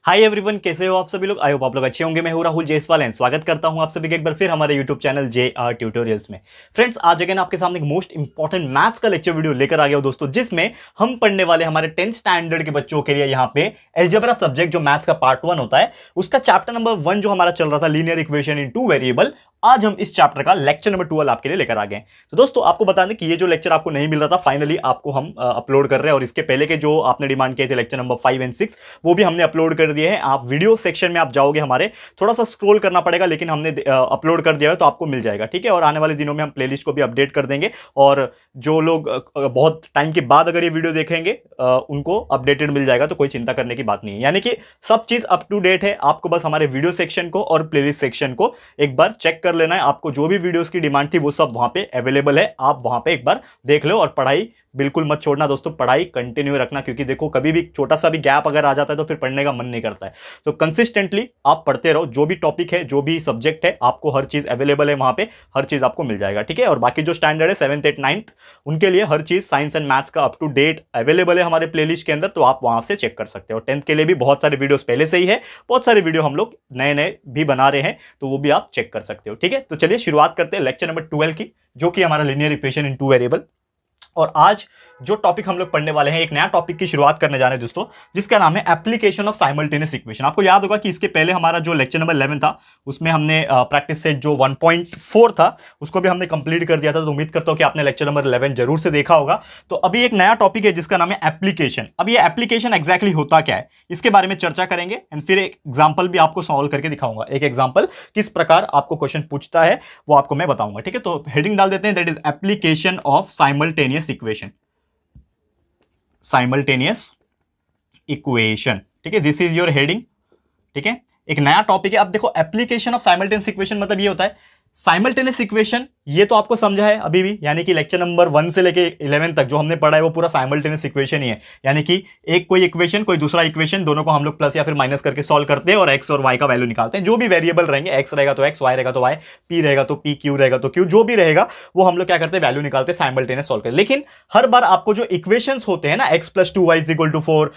Hi everyone, कैसे हो आप सभी लोग। आई होप आप लोग अच्छे होंगे। मैं हूं राहुल जायसवाल एंड स्वागत करता हूं आप सभी का एक बार फिर हमारे यूट्यूब चैनल JR ट्यूटोरियल्स में। फ्रेंड्स, आज अगेन आपके सामने एक मोस्ट इंपॉर्टेंट मैथ्स का लेक्चर वीडियो लेकर आ गया हूं दोस्तों, जिसमें हम पढ़ने वाले हमारे 10th स्टैंडर्ड के बच्चों के लिए यहाँ पे अलजेब्रा सब्जेक्ट जो मैथ्स का पार्ट 1 होता है उसका चैप्टर नंबर 1 जो हमारा चल रहा था, linear equation in two variable. आज हम इस चैप्टर का लेक्चर नंबर 12 आपके लिए लेकर आ गए। तो दोस्तों, आपको बता दें कि ये जो लेक्चर आपको नहीं मिल रहा था, फाइनली आपको हम अपलोड कर रहे हैं, और इसके पहले के जो आपने डिमांड किए थे लेक्चर नंबर 5 एंड 6 वो भी हमने अपलोड कर दिए हैं। आप वीडियो सेक्शन में आप जाओगे, हमारे थोड़ा सा स्क्रॉल करना पड़ेगा, लेकिन हमने अपलोड कर दिया है तो आपको मिल जाएगा, ठीक है। और आने वाले दिनों में हम प्लेलिस्ट को भी अपडेट कर देंगे, और जो लोग बहुत टाइम के बाद अगर ये वीडियो देखेंगे उनको अपडेटेड मिल जाएगा, तो कोई चिंता करने की बात नहीं है। यानी कि सब चीज अप टू डेट है। आपको बस हमारे वीडियो सेक्शन को और प्लेलिस्ट सेक्शन को एक बार चेक कर लेना है। आपको जो भी वीडियोस की डिमांड थी वो सब वहां पे अवेलेबल है, आप वहां पे एक बार देख लो। और पढ़ाई बिल्कुल मत छोड़ना दोस्तों, पढ़ाई कंटिन्यू रखना, क्योंकि देखो कभी भी छोटा सा भी गैप अगर आ जाता है तो फिर पढ़ने का मन नहीं करता है। तो कंसिस्टेंटली आप पढ़ते रहो, जो भी टॉपिक है, जो भी सब्जेक्ट है, आपको हर चीज अवेलेबल है वहां पे, हर चीज आपको मिल जाएगा, ठीक है। और बाकी जो स्टैंडर्ड है 7th 8th 9th उनके लिए हर चीज साइंस एंड मैथ्स का अप टू डेट अवेलेबल है हमारे प्लेलिस्ट के अंदर, तो आप वहां से चेक कर सकते हो। 10th के लिए भी बहुत सारे वीडियोस पहले से ही है, बहुत सारे वीडियो हम लोग नए नए भी बना रहे हैं, तो वो भी आप चेक कर सकते हो, ठीक है। तो चलिए शुरुआत करते हैं लेक्चर नंबर 12 की, जो कि हमारा linear equation in two variable. और आज जो टॉपिक हम लोग पढ़ने वाले हैं, एक नया टॉपिक की शुरुआत करने जा रहे हैं दोस्तों, जिसका नाम है एप्लीकेशन ऑफ साइमल्टेनियस इक्वेशन। आपको याद होगा कि इसके पहले हमारा जो लेक्चर नंबर 11 था उसमें हमने प्रैक्टिस सेट जो 1.4 था उसको भी हमने कंप्लीट कर दिया था। तो उम्मीद करता हूं कि आपने लेक्चर नंबर 11 जरूर से देखा होगा। तो अभी एक नया टॉपिक है जिसका नाम है एप्लीकेशन। अब ये एप्लीकेशन एग्जैक्टली होता क्या है, इसके बारे में चर्चा करेंगे, एंड फिर एक एग्जाम्पल भी आपको सॉल्व करके दिखाऊंगा। एक एग्जाम्पल किस प्रकार आपको क्वेश्चन पूछता है वो आपको मैं बताऊंगा, ठीक है। तो हेडिंग डाल देते हैं, that is application of simultaneous equation. Simultaneous equation, ठीक है, दिस इज योर हेडिंग, ठीक है। एक नया टॉपिक है। अब देखो, एप्लीकेशन ऑफ साइमल्टेनियस इक्वेशन मतलब ये होता है, साइमल्टेनियस इक्वेशन ये तो आपको समझा है अभी भी, यानी कि लेक्चर नंबर 1 से लेके 11 तक जो हमने पढ़ा है वो पूरा साइमल्टेनियस इक्वेशन ही है। यानी कि एक कोई इक्वेशन कोई दूसरा इक्वेशन, दोनों को हम लोग प्लस या फिर माइनस करके सॉल्व करते हैं और एक्स और वाई का वैल्यू निकालते हैं। जो भी वेरिएबल रहेंगे, एक्स रहेगा तो एक्स, वाई रहेगा तो वाई, पी रहेगा तो पी, क्यू रहेगा तो क्यू, जो भी रहेगा वो हम लोग क्या करते हैं, वैल्यू निकालते हैं, साइमल्टेनियस सॉल्व करते हैं। लेकिन हर बार आपको जो इक्वेशंस होते हैं ना, x plus 2y is equal to 4,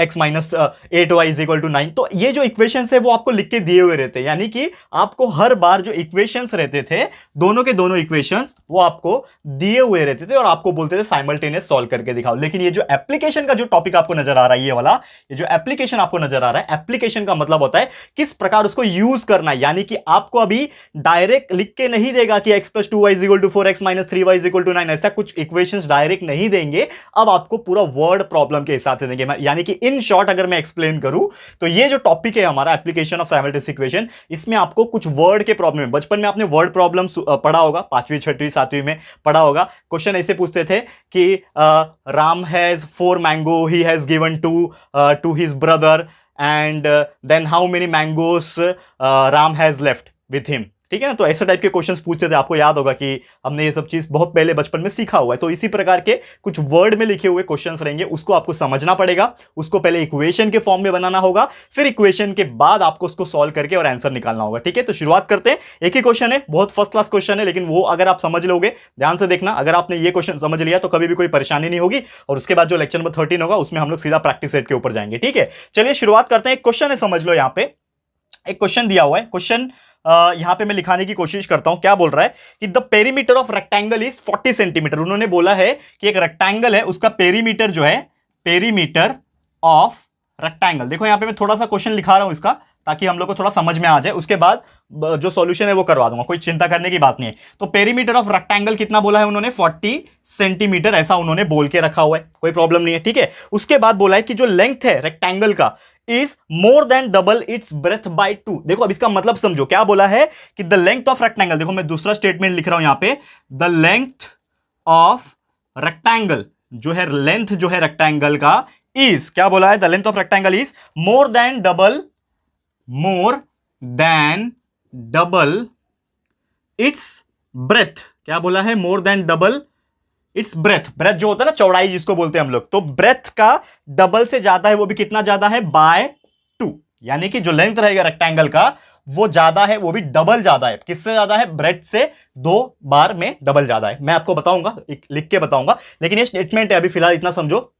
x minus 8y is equal to 9, तो ये जो इक्वेशंस है वो आपको लिख के दिए हुए रहते हैं। यानी कि आपको हर बार जो इक्वेशंस रहते थे, दोनों के दोनों इक्वेशंस वो आपको दिए हुए रहते थे और आपको बोलते थे साइमल्टेनियस सॉल्व करके दिखाओ। लेकिन ये जो एप्लीकेशन का जो टॉपिक आपको नजर आ रहा है, ये वाला, ये जो एप्लीकेशन आपको नजर आ रहा है, एप्लीकेशन का मतलब होता है किस प्रकार उसको यूज करना है। यानी कि आपको अभी डायरेक्ट लिख के नहीं देगा कि x plus 2y is equal to 4, x minus 3y is equal to 9, ऐसा कुछ इक्वेशंस डायरेक्ट नहीं देंगे। अब आपको पूरा वर्ड प्रॉब्लम के हिसाब से देंगे। यानी कि इन शॉर्ट अगर मैं एक्सप्लेन करूं तो ये जो टॉपिक है हमारा एप्लीकेशन ऑफ साइमल्टेनियस इक्वेशन, इसमें आपको कुछ वर्ड के प्रॉब्लम है। बचपन में आपने वर्ड प्रॉब्लम पढ़ा होगा, 5वीं 6वीं 7वीं में पढ़ा होगा। क्वेश्चन ऐसे पूछते थे कि Ram has 4 mango he has given to his brother, and then how many mangoes Ram has left with him, ठीक है ना। तो ऐसे टाइप के क्वेश्चंस पूछते थे। आपको याद होगा कि हमने ये सब चीज बहुत पहले बचपन में सीखा हुआ है। तो इसी प्रकार के कुछ वर्ड में लिखे हुए क्वेश्चंस रहेंगे, उसको आपको समझना पड़ेगा। उसको पहले इक्वेशन के फॉर्म में बनाना होगा, फिर इक्वेशन के बाद आपको उसको सॉल्व करके और आंसर निकालना होगा, ठीक है। तो शुरुआत करते हैं। एक ही क्वेश्चन है, बहुत फर्स्ट क्लास क्वेश्चन है, लेकिन वो अगर आप समझ लोगे, ध्यान से देखना, अगर आपने ये क्वेश्चन समझ लिया तो कभी भी कोई परेशानी नहीं होगी। और उसके बाद जो लेक्चर नंबर 13 होगा उसमें हम लोग सीधा प्रैक्टिस सेट के ऊपर जाएंगे, ठीक है। चलिए शुरुआत करते हैं। एक क्वेश्चन है, समझ लो। यहां पे एक क्वेश्चन दिया हुआ है। क्वेश्चन यहां पे मैं लिखाने की कोशिश करता हूं। क्या बोल रहा है कि the perimeter of rectangle is 40 centimetre. उन्होंने बोला है कि एक रेक्टेंगल है, उसका पेरीमीटर जो है, पेरीमीटर ऑफ रेक्टेंगल। देखो यहां पे मैं थोड़ा सा क्वेश्चन लिखा रहा हूं इसका, ताकि हम लोग को थोड़ा समझ में आ जाए। उसके बाद जो सॉल्यूशन है वो करवा दूंगा, कोई चिंता करने की बात नहीं है। तो पेरीमीटर ऑफ रेक्टेंगल कितना बोला है उन्होंने, 40 सेंटीमीटर, ऐसा उन्होंने बोल के रखा हुआ है, कोई प्रॉब्लम नहीं है, ठीक है। उसके बाद बोला है कि जो लेंथ है रेक्टेंगल का is more than double its breadth by 2। देखो अब इसका मतलब समझो। क्या बोला है कि द लेंथ ऑफ रेक्टेंगल, देखो मैं दूसरा स्टेटमेंट लिख रहा हूं यहां पे, द लेंथ ऑफ रेक्टेंगल जो है, लेंथ जो है रेक्टेंगल का इज, क्या बोला है, the length of rectangle is more than double its breadth. क्या बोला है, more than double its breadth. Breadth जो होता है ना, चौड़ाई जिसको बोलते हैं हम लोग, तो ब्रेथ का डबल से ज्यादा है, वो भी कितना ज्यादा है, बाय 2। यानी कि जो लेंथ रहेगा रेक्टेंगल का वो ज्यादा है, वो भी डबल ज्यादा है। किससे ज्यादा है, ब्रेथ से 2 बार में डबल ज्यादा है। मैं आपको बताऊंगा, लिख के बताऊंगा, लेकिन ये स्टेटमेंट है, अभी फिलहाल इतना समझो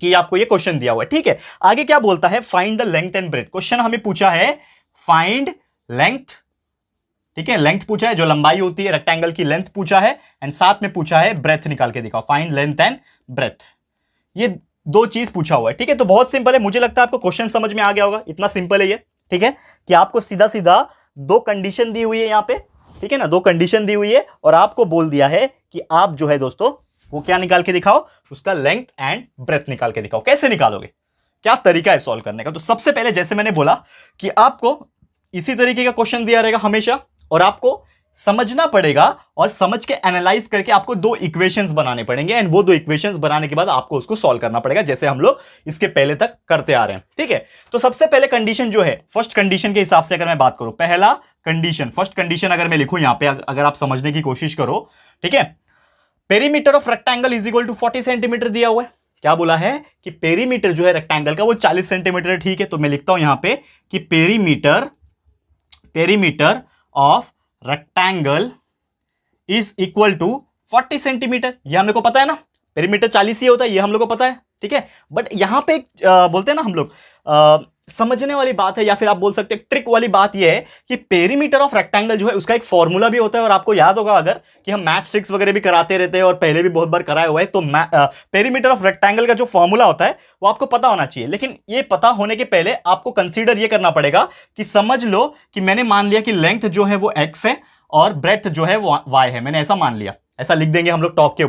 कि आपको ये क्वेश्चन दिया हुआ है, ठीक है। आगे क्या बोलता है, find the length and breadth. Question हमें पूछा है फाइंड लेंथ, ठीक है, लेंथ पूछा है, जो लंबाई होती है रेक्टेंगल की लेंथ पूछा है, एंड साथ में पूछा है ब्रेथ निकाल के दिखाओ, फाइंड लेंथ एंड ब्रेथ। ये दो चीज पूछा हुआ है, ठीक है। तो बहुत सिंपल है, मुझे लगता है आपको क्वेश्चन समझ में आ गया होगा, इतना सिंपल है ये, ठीक है, कि आपको सीधा सीधा दो कंडीशन दी हुई है यहां पे, ठीक है ना, दो कंडीशन दी हुई है और आपको बोल दिया है कि आप जो है दोस्तों वो क्या निकाल के दिखाओ, उसका लेंथ एंड ब्रेथ निकाल के दिखाओ। कैसे निकालोगे, क्या तरीका है सॉल्व करने का? तो सबसे पहले जैसे मैंने बोला कि आपको इसी तरीके का क्वेश्चन दिया रहेगा हमेशा, और आपको समझना पड़ेगा और समझ के एनालाइज करके आपको दो इक्वेशंस बनाने पड़ेंगे, एंड वो दो इक्वेशंस बनाने के बाद आपको उसको सॉल्व करना पड़ेगा, जैसे हम लोग इसके पहले तक करते आ रहे हैं, ठीक है। तो सबसे पहले कंडीशन जो है, फर्स्ट कंडीशन के हिसाब से अगर मैं बात करूं, पहला कंडीशन, फर्स्ट कंडीशन अगर मैं लिखूं यहां पे, अगर आप समझने की कोशिश करो, ठीक है, perimeter of rectangle is equal to 40 centimetre दिया हुआ है। क्या बोला है कि पेरीमीटर जो है रेक्टेंगल का वो 40 सेंटीमीटर है, ठीक है। तो मैं लिखता हूं यहां पे कि perimeter of rectangle is equal to 40 centimetre. ये हम लोग को पता है ना, पेरीमीटर 40 ही होता है, ये हम लोग को पता है, ठीक है। बट यहां पे बोलते हैं ना हम लोग, समझने वाली बात है, या फिर आप बोल सकते हैं ट्रिक वाली बात ये है कि पेरीमीटर ऑफ रेक्टेंगल जो है उसका एक फॉर्मूला भी होता है, और आपको याद होगा अगर कि हम मैथ ट्रिक्स वगैरह भी कराते रहते हैं और पहले भी बहुत बार कराया हुआ है, तो पेरीमीटर ऑफ रेक्टेंगल का जो फॉर्मूला होता है वो आपको पता होना चाहिए। लेकिन ये पता होने के पहले आपको कंसीडर ये करना पड़ेगा कि समझ लो कि मैंने मान लिया कि लेंथ जो है वो x है और ब्रेथ जो है वो y है, मैंने ऐसा मान लिया, ऐसा लिख देंगे हम लोग टॉप के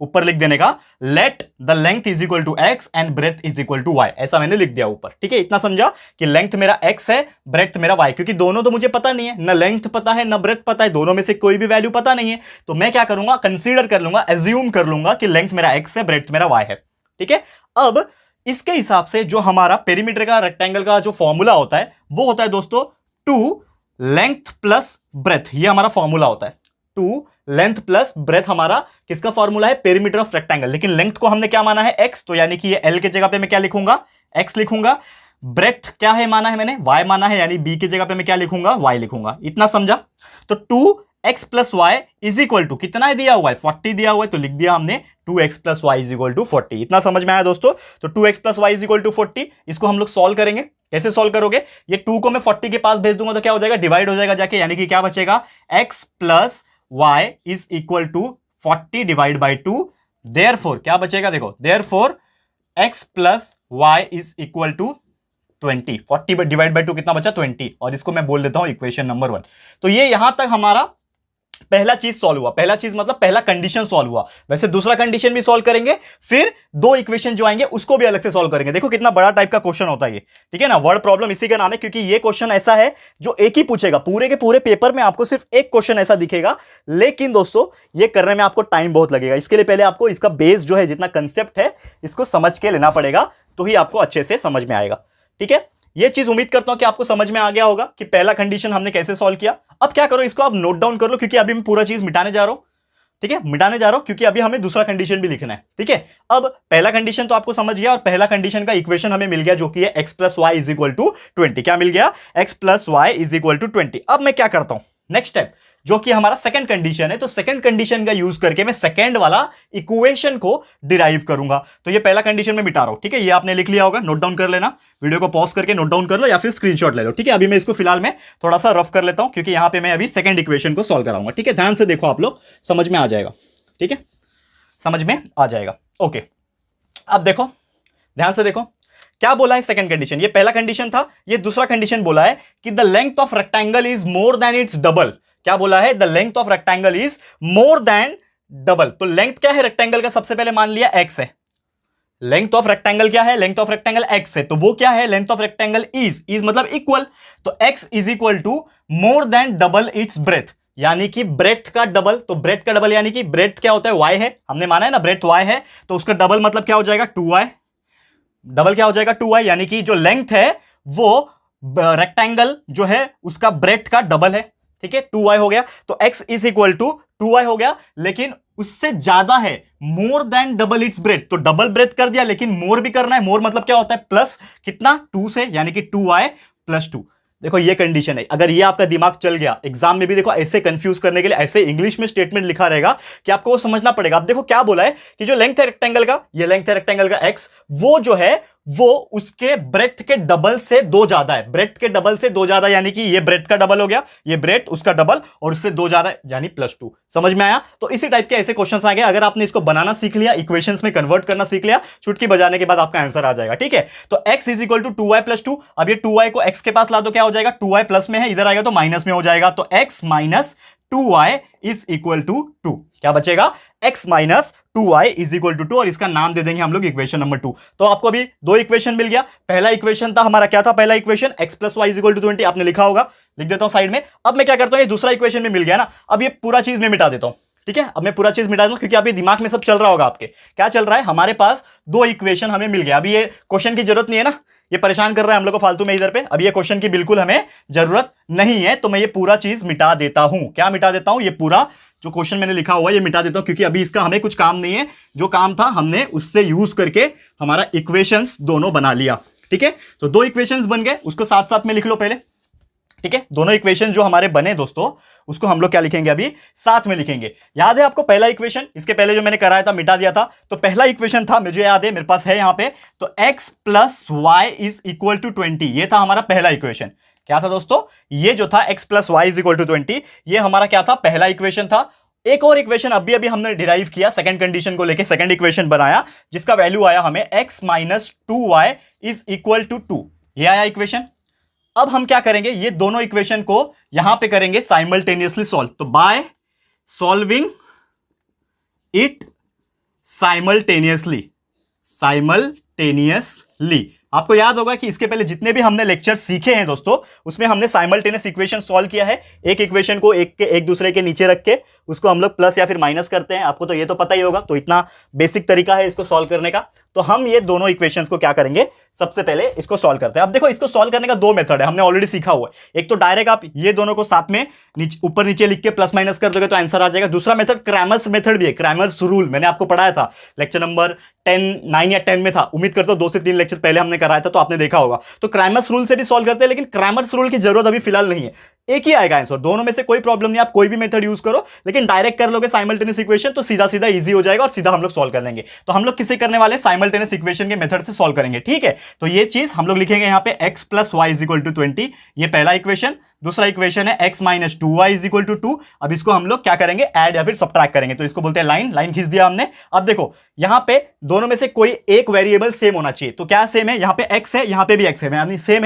ऊपर लिख देने का, let the length is equal to x and breadth is equal to y, ऐसा मैंने लिख दिया ऊपर, ठीक है। इतना समझा कि लेंथ मेरा x है, ब्रेथ मेरा y, क्योंकि दोनों तो मुझे पता नहीं है, ना लेंथ पता है ना ब्रेथ पता है, दोनों में से कोई भी वैल्यू पता नहीं है, तो मैं क्या करूंगा, कंसीडर कर लूंगा, एज्यूम कर लूंगा कि लेंथ मेरा x है, ब्रेथ मेरा y है, ठीक है। अब इसके हिसाब से जो हमारा पेरीमीटर का रेक्टेंगल का जो फॉर्मूला होता है वो होता है दोस्तों 2 लेंथ प्लस ब्रेथ, ये हमारा फॉर्मूला होता है। 2 लेंथ प्लस ब्रेथ हमारा किसका फॉर्मूला है, पेरीमीटर ऑफ रेक्टेंगल। लेकिन लेंथ को हमने क्या माना है, x, तो यानी कि ये l के जगह पे मैं क्या लिखूंगा, x लिखूंगा। ब्रेथ क्या है माना है मैंने, y माना है, यानी b की जगह पे मैं क्या लिखूंगा, y लिखूंगा। इतना समझा। तो 2x plus y is equal to कितना दिया हुआ है, 40 दिया हुआ है, तो लिख दिया हमने 2x plus y is equal to 40। इतना समझ में आया दोस्तों। तो 2x plus y is equal to 40, इसको हम लोग सॉल्व करेंगे। कैसे सॉल्व करोगे, ये 2 को मैं 40 के पास भेज दूंगा तो क्या हो जाएगा, डिवाइड हो जाएगा जाके, यानी कि क्या बचेगा, x plus y is equal to 40 divide by 2। Therefore क्या बचेगा, देखो, therefore x plus y is equal to 20। 40 divide by 2 कितना बचा, 20, और इसको मैं बोल देता हूं इक्वेशन नंबर 1। तो ये यहां तक हमारा पहला चीज सॉल्व हुआ, पहला चीज मतलब पहला कंडीशन सॉल्व हुआ। वैसे दूसरा कंडीशन भी सॉल्व करेंगे, फिर दो इक्वेशन जो आएंगे उसको भी अलग से सॉल्व करेंगे। देखो कितना बड़ा टाइप का क्वेश्चन होता है ये, ठीक है ना, वर्ड प्रॉब्लम इसी का नाम है, क्योंकि ये क्वेश्चन ऐसा है जो एक ही पूछेगा, पूरे के पूरे पेपर में आपको सिर्फ एक क्वेश्चन ऐसा दिखेगा। लेकिन दोस्तों ये करने में आपको टाइम बहुत लगेगा, इसके लिए पहले आपको इसका बेस जो है, जितना कंसेप्ट है, इसको समझ के लेना पड़ेगा, तो ही आपको अच्छे से समझ में आएगा, ठीक है। ये चीज उम्मीद करता हूं कि आपको समझ में आ गया होगा कि पहला कंडीशन हमने कैसे सॉल्व किया। अब क्या करो, इसको आप नोट डाउन कर लो, क्योंकि अभी मैं पूरा चीज मिटाने जा रहा हूं, ठीक है, मिटाने जा रहा हूं, क्योंकि अभी हमें दूसरा कंडीशन भी लिखना है, ठीक है। अब पहला कंडीशन तो आपको समझ गया, और पहला कंडीशन का इक्वेशन हमें मिल गया, जो कि है x plus y is equal to 20। क्या मिल गया, x plus y is equal to 20। अब मैं क्या करता हूं, नेक्स्ट स्टेप, जो कि हमारा सेकंड कंडीशन है, तो सेकंड कंडीशन का यूज करके मैं सेकंड वाला इक्वेशन को डिराइव करूंगा। तो ये पहला कंडीशन में मिटा रहा हूं, ठीक है, ये आपने लिख लिया होगा, नोट डाउन कर लेना, वीडियो को पॉज करके नोट डाउन कर लो या फिर स्क्रीनशॉट ले लो, ठीक है। अभी मैं इसको फिलहाल में थोड़ा सा रफ कर लेता हूं, क्योंकि यहां पे मैं अभी सेकंड इक्वेशन को सॉल्व कराऊंगा, ठीक है। ध्यान से देखो आप लोग, समझ में आ जाएगा, ठीक है, समझ में आ जाएगा, ओके। अब देखो, ध्यान से देखो क्या बोला है सेकंड कंडीशन, ये पहला कंडीशन था, ये दूसरा कंडीशन बोला है कि the length of rectangle is more then it's double. क्या बोला है, the length of rectangle is more than double. तो लेंथ क्या है रेक्टेंगल का, सबसे पहले मान लिया x है, लेंथ ऑफ रेक्टेंगल क्या है, लेंथ ऑफ रेक्टेंगल x है, तो वो क्या है, लेंथ ऑफ रेक्टेंगल इज मतलब इक्वल, तो x is equal to more than double its breadth, यानी कि ब्रेथ का डबल। तो ब्रेथ का डबल यानी कि ब्रेथ क्या होता है, y है, हमने माना है ना ब्रेथ y है, तो उसका डबल मतलब क्या हो जाएगा, 2y। डबल क्या हो जाएगा, 2y, यानी कि जो लेंथ है वो रेक्टेंगल जो है उसका ब्रेथ का डबल है, ठीक है, 2y हो गया। तो x is equal to 2y हो गया, लेकिन उससे ज्यादा है, more than double its breath, तो डबल ब्रेथ कर दिया, लेकिन मोर भी करना है। मोर मतलब क्या होता है, प्लस कितना, 2 से, यानी कि 2y प्लस 2, देखो ये कंडीशन है, अगर ये आपका दिमाग चल गया एग्जाम में भी, देखो ऐसे कंफ्यूज करने के लिए ऐसे इंग्लिश में स्टेटमेंट लिखा रहेगा कि आपको वो समझना पड़ेगा। अब देखो क्या बोला है कि जो लेंथ है रेक्टेंगल का, ये लेंथ है रेक्टेंगल का x, वो जो है वो उसके ब्रेथ के डबल से 2 ज्यादा है, ब्रेथ के डबल से 2 ज्यादा, यानी कि ये ब्रेथ का डबल हो गया, ये ब्रेथ उसका डबल और उससे 2 ज्यादा यानी +2। समझ में आया? तो इसी टाइप के ऐसे क्वेश्चंस आ गए। अगर आपने इसको बनाना सीख लिया, इक्वेशंस में कन्वर्ट करना सीख लिया, चुटकी बजाने के बाद आपका आंसर आ जाएगा। ठीक है, तो x is equal to 2y + 2। अब ये 2y को x के पास ला दो, क्या हो जाएगा? 2y प्लस में है, इधर आएगा तो माइनस में हो जाएगा, तो x minus 2y is equal to 2। क्या बचेगा? x minus 2y is equal to 2, और इसका नाम दे देंगे हम लोग इक्वेशन नंबर 2। तो आपको अभी 2 इक्वेशन मिल गया। पहला इक्वेशन था हमारा, क्या था पहला equation? x plus y is equal to 20, आपने लिखा होगा, लिख देता हूं साइड में। अब मैं क्या करता हूं, ये दूसरा इक्वेशन में मिल गया ना, अब ये पूरा चीज में मिटा देता हूं। ठीक है, अब मैं पूरा चीज मिटा दूं, क्योंकि अभी दिमाग में सब चल रहा होगा आपके। क्या चल रहा है? हमारे पास 2 इक्वेशन हमें मिल गया। अभी ये क्वेश्चन की जरूरत नहीं है ना, ये परेशान कर रहा है हम लोग को फालतू में इधर पे। अब ये क्वेश्चन की बिल्कुल हमें जरूरत नहीं है, तो मैं ये पूरा चीज मिटा देता हूं। क्या मिटा देता हूं? ये पूरा जो क्वेश्चन मैंने लिखा हुआ है ये मिटा देता हूं, क्योंकि अभी इसका हमें कुछ काम नहीं है। जो काम था हमने उससे यूज करके हमारा इक्वेशंस दोनों बना लिया। ठीक है, तो 2 इक्वेशंस बन गए, उसको साथ साथ में लिख लो पहले। ठीक है, दोनों इक्वेशन जो हमारे बने दोस्तों, उसको हम लोग क्या लिखेंगे? अभी साथ में लिखेंगे। याद है आपको पहला इक्वेशन? इसके पहले जो मैंने कराया था, मिटा दिया था। तो पहला इक्वेशन था, मुझे याद है, मेरे पास है यहां पे, तो x plus y is equal to 20। ये था हमारा पहला इक्वेशन। क्या था दोस्तों? ये जो था x plus y is equal to 20, ये हमारा क्या था? पहला इक्वेशन था। एक और इक्वेशन अभी अभी हमने डिराइव किया, सेकंड कंडीशन को लेके सेकंड इक्वेशन बनाया, जिसका वैल्यू आया हमें x minus 2y is equal to 2। ये आया इक्वेशन। अब हम क्या करेंगे? ये दोनों इक्वेशन को यहां पे करेंगे साइमल्टेनियसली सॉल्व। तो बाय सॉल्विंग इट साइमल्टेनियसली, आपको याद होगा कि इसके पहले जितने भी हमने लेक्चर सीखे हैं दोस्तों, उसमें हमने साइमल्टेनियस इक्वेशन सॉल्व किया है। एक इक्वेशन को एक दूसरे के नीचे रख के उसको हम लोग प्लस या फिर माइनस करते हैं। आपको तो ये तो पता ही होगा, तो इतना बेसिक तरीका है इसको सॉल्व करने का। तो हम ये दोनों इक्वेशंस को क्या करेंगे? सबसे पहले इसको सॉल्व करते हैं। अब देखो, इसको सॉल्व करने का 2 मेथड है, हमने ऑलरेडी सीखा हुआ है। एक तो डायरेक्ट आप ये दोनों को साथ में ऊपर नीचे लिख के प्लस माइनस कर दोगे तो आंसर आ जाएगा। दूसरा मेथड क्रैमर्स मेथड भी है, क्रैमर्स रूल, मैंने आपको पढ़ाया था लेक्चर नंबर 9 या 10 में था। उम्मीद करता हूं 2 से 3 लेक्चर पहले हमने कराया था, तो आपने देखा होगा। तो क्रैमर्स रूल से भी सॉल्व करते हैं, लेकिन क्रैमर्स रूल की जरूरत अभी फिलहाल नहीं है। एक ही आएगा आंसर, दोनों में से कोई प्रॉब्लम नहीं, आप कोई भी मेथड यूज करो, लेकिन डायरेक्ट कर लोगे साइमल्टेनियस इक्वेशन तो सीधा सीधा इजी हो जाएगा और सीधा हम लोग सॉल्व कर लेंगे। तो हम लोग किसे करने वाले? साइमल्टेनियस इक्वेशन के मेथड से सॉल्व करेंगे। ठीक है, तो ये चीज हम लोग लिखेंगे यहां पे x plus y is equal to 20, ये पहला इक्वेशन। दूसरा इक्वेशन है x minus 2y is equal to 2। अब इसको हम लोग क्या करेंगे? ऐड या फिर सब्ट्रैक्ट करेंगे, तो इसको बोलते हैं लाइन खींच दिया हमने। अब देखो, यहां पे दोनों में से कोई एक वेरिएबल सेम होना चाहिए। तो क्या सेम है? यहां पे x है, यहां पे भी x है, यानी सेम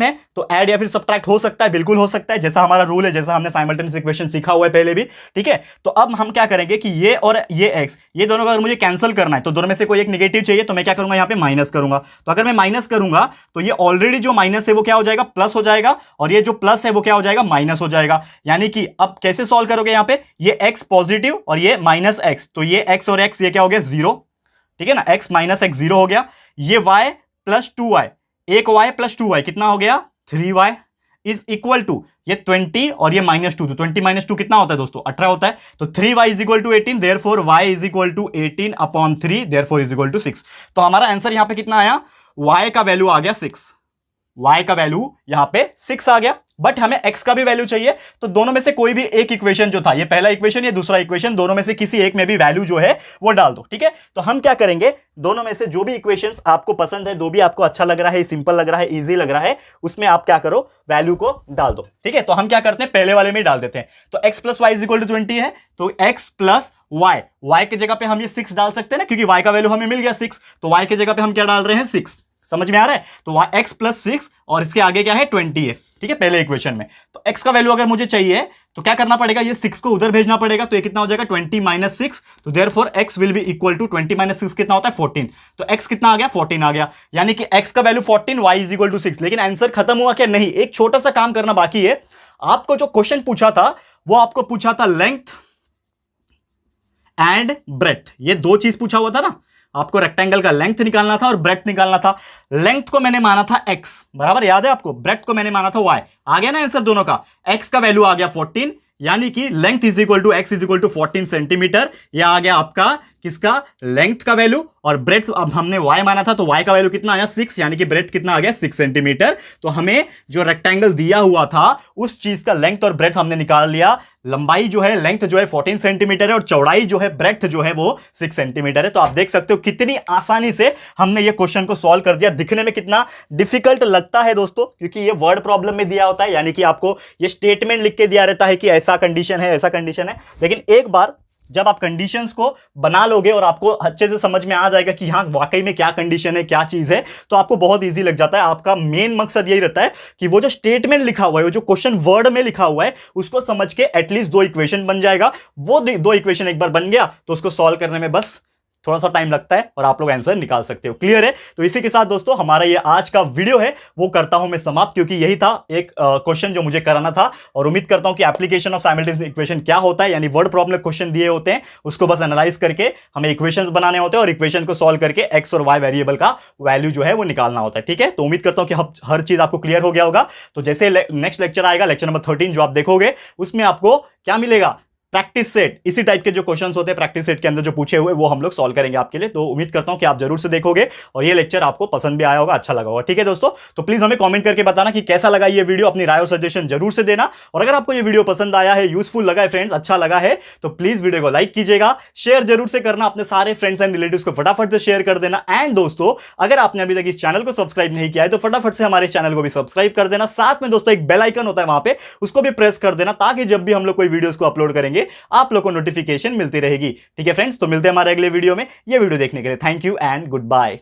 है, तो ऐड या फिर सब्ट्रैक्ट हो सकता है, बिल्कुल हो सकता है, जैसा हमारा रूल है, जैसा हमने साइमल्टेनियस इक्वेशन सीखा हुआ है पहले भी। ठीक है, तो अब हम क्या करेंगे कि ये और ये x, ये दोनों का अगर मुझे कैंसिल करना है तो दोनों में से कोई एक नेगेटिव चाहिए, तो मैं क्या करूंगा? यहां पे माइनस करूंगा। तो अगर मैं माइनस करूंगा तो ये ऑलरेडी जो माइनस है वो क्या हो जाएगा? प्लस हो जाएगा, और ये जो प्लस है वो क्या हो जाएगा? माइनस हो जाएगा। यानी कि अब कैसे सॉल्व करोगे? यहां पे ये x पॉजिटिव और ये माइनस x, तो ये x और x ये क्या हो गया? 0। ठीक है ना, x माइनस x 0 हो गया। ये y प्लस 2y, एक y प्लस 2y कितना हो गया? 3y इज इक्वल टू ये 20 और ये -2, तो 20 - 2 कितना होता है दोस्तों? 18 होता है। तो 3y is equal to 18, therefore y is equal to 18 upon 3, therefore is equal to 6। तो हमारा आंसर यहां पे कितना आया? y का वैल्यू आ गया 6, y का वैल्यू यहां पे 6 आ गया। बट हमें x का भी वैल्यू चाहिए, तो दोनों में से कोई भी एक इक्वेशन जो था, ये पहला इक्वेशन, ये दूसरा इक्वेशन, दोनों में से किसी एक में भी वैल्यू जो है वो डाल दो। ठीक है, तो हम क्या करेंगे? दोनों में से जो भी इक्वेशंस आपको पसंद है, जो भी आपको अच्छा लग रहा है, सिंपल लग रहा है, इजी लग रहा है, उसमें आप क्या करो? वैल्यू को डाल दो। ठीक है, तो हम क्या करते हैं? पहले वाले में ही डाल देते हैं। तो x plus y is equal to 20 है, तो x प्लस y की जगह पे हम ये 6 डाल सकते हैं ना, क्योंकि y का वैल्यू हमें मिल गया 6, तो y की जगह पे हम क्या डाल रहे हैं? 6। समझ में आ रहा है? तो x प्लस 6 और इसके आगे क्या है? 20 है। ठीक है, पहले इक्वेशन में। तो x का वैल्यू अगर मुझे चाहिए तो क्या करना पड़ेगा? ये 6 को उधर भेजना पड़ेगा, तो ये कितना हो जाएगा? 20 - 6, तो therefore x will be equal to 20 - 6 कितना होता है? 14। तो x कितना आ गया? 14 आ गया, यानी कि x का value 14, y is equal to 6। लेकिन आंसर खत्म हुआ क्या? नहीं, एक छोटा सा काम करना बाकी है। आपको जो क्वेश्चन पूछा था वो आपको पूछा था लेंथ एंड ब्रेथ, ये 2 चीज पूछा हुआ था ना। आपको रेक्टेंगल का लेंथ निकालना था और ब्रेथ निकालना था। लेंथ को मैंने माना था x, बराबर, याद है आपको? ब्रेथ को मैंने माना था y। आ गया ना आंसर दोनों का? x का वैल्यू आ गया 14, यानी कि length is equal to x is equal to 14 centimetre. यह आ गया आपका किसका, लेंथ का वैल्यू, और ब्रेथ अब हमने y माना था तो y का वैल्यू कितना आया 6, यानी कि ब्रेथ कितना आ गया 6 सेंटीमीटर। तो हमें जो रेक्टेंगल दिया हुआ था उस चीज का लेंथ और ब्रेथ हमने निकाल लिया। लंबाई जो है, लेंथ जो है 14 सेंटीमीटर है और चौड़ाई जो है, ब्रेथ जो है वो 6 सेंटीमीटर है। तो आप देख सकते हो कितनी आसानी से हमने ये क्वेश्चन को सॉल्व कर दिया। दिखने में कितना डिफिकल्ट लगता है दोस्तों, क्योंकि ये वर्ड प्रॉब्लम में दिया होता है, यानी कि आपको ये स्टेटमेंट लिख के दिया रहता है कि ऐसा कंडीशन है, ऐसा कंडीशन है। लेकिन एक बार जब आप कंडीशंस को बना लोगे और आपको अच्छे से समझ में आ जाएगा कि हाँ वाकई में क्या कंडीशन है, क्या चीज है, तो आपको बहुत इजी लग जाता है। आपका मेन मकसद यही रहता है कि वो जो स्टेटमेंट लिखा हुआ है, वो जो क्वेश्चन वर्ड में लिखा हुआ है, उसको समझ के एटलीस्ट 2 इक्वेशन बन जाएगा। वो 2 इक्वेशन एक बार बन गया तो उसको सॉल्व करने में बस थोड़ा सा टाइम लगता है और आप लोग आंसर निकाल सकते हो। क्लियर है? तो इसी के साथ दोस्तों हमारा ये आज का वीडियो है वो करता हूं मैं समाप्त, क्योंकि यही था एक क्वेश्चन जो मुझे कराना था। और उम्मीद करता हूं कि एप्लीकेशन ऑफ साइमल्टेनियस इक्वेशन क्या होता है, यानी वर्ड प्रॉब्लम क्वेश्चन दिए होते हैं, उसको बस एनालाइज करके हमें इक्वेशंस बनाने होते हैं और इक्वेशन को सॉल्व करके एक्स और वाई वेरिएबल का वैल्यू जो है वो निकालना होता है। ठीक है, तो उम्मीद करता हूं कि हर चीज आपको क्लियर हो गया होगा। तो जैसे नेक्स्ट लेक्चर आएगा, लेक्चर नंबर 13 जो आप देखोगे, उसमें आपको क्या मिलेगा, प्रैक्टिस सेट। इसी टाइप के जो क्वेश्चंस होते हैं प्रैक्टिस सेट के अंदर जो पूछे हुए, वो हम लोग सॉल्व करेंगे आपके लिए। तो उम्मीद करता हूं कि आप जरूर से देखोगे और ये लेक्चर आपको पसंद भी आया होगा, अच्छा लगा होगा। ठीक है दोस्तों, तो प्लीज हमें कमेंट करके बताना कि कैसा लगा ये वीडियो, अपनी राय और सजेशन जरूर से देना। और अगर आपको ये वीडियो पसंद आया है, यूजफुल लगा है फ्रेंड्स, अच्छा लगा है, तो प्लीज वीडियो को लाइक कीजिएगा, शेयर जरूर से करना, अपने सारे फ्रेंड्स एंड रिलेटिव्स को फटाफट से शेयर कर देना। एंड दोस्तों अगर आपने अभी तक इस चैनल को सब्सक्राइब नहीं किया है तो फटाफट से हमारे चैनल को भी सब्सक्राइब कर देना। साथ में दोस्तों एक बेल आइकन होता है वहां पे, उसको भी प्रेस कर देना, ताकि जब भी हम लोग कोई वीडियोस को अपलोड करेंगे आप लोग को नोटिफिकेशन मिलती रहेगी। ठीक है फ्रेंड्स, तो मिलते हैं हमारे अगले वीडियो में। ये वीडियो देखने के लिए thank you and good bye.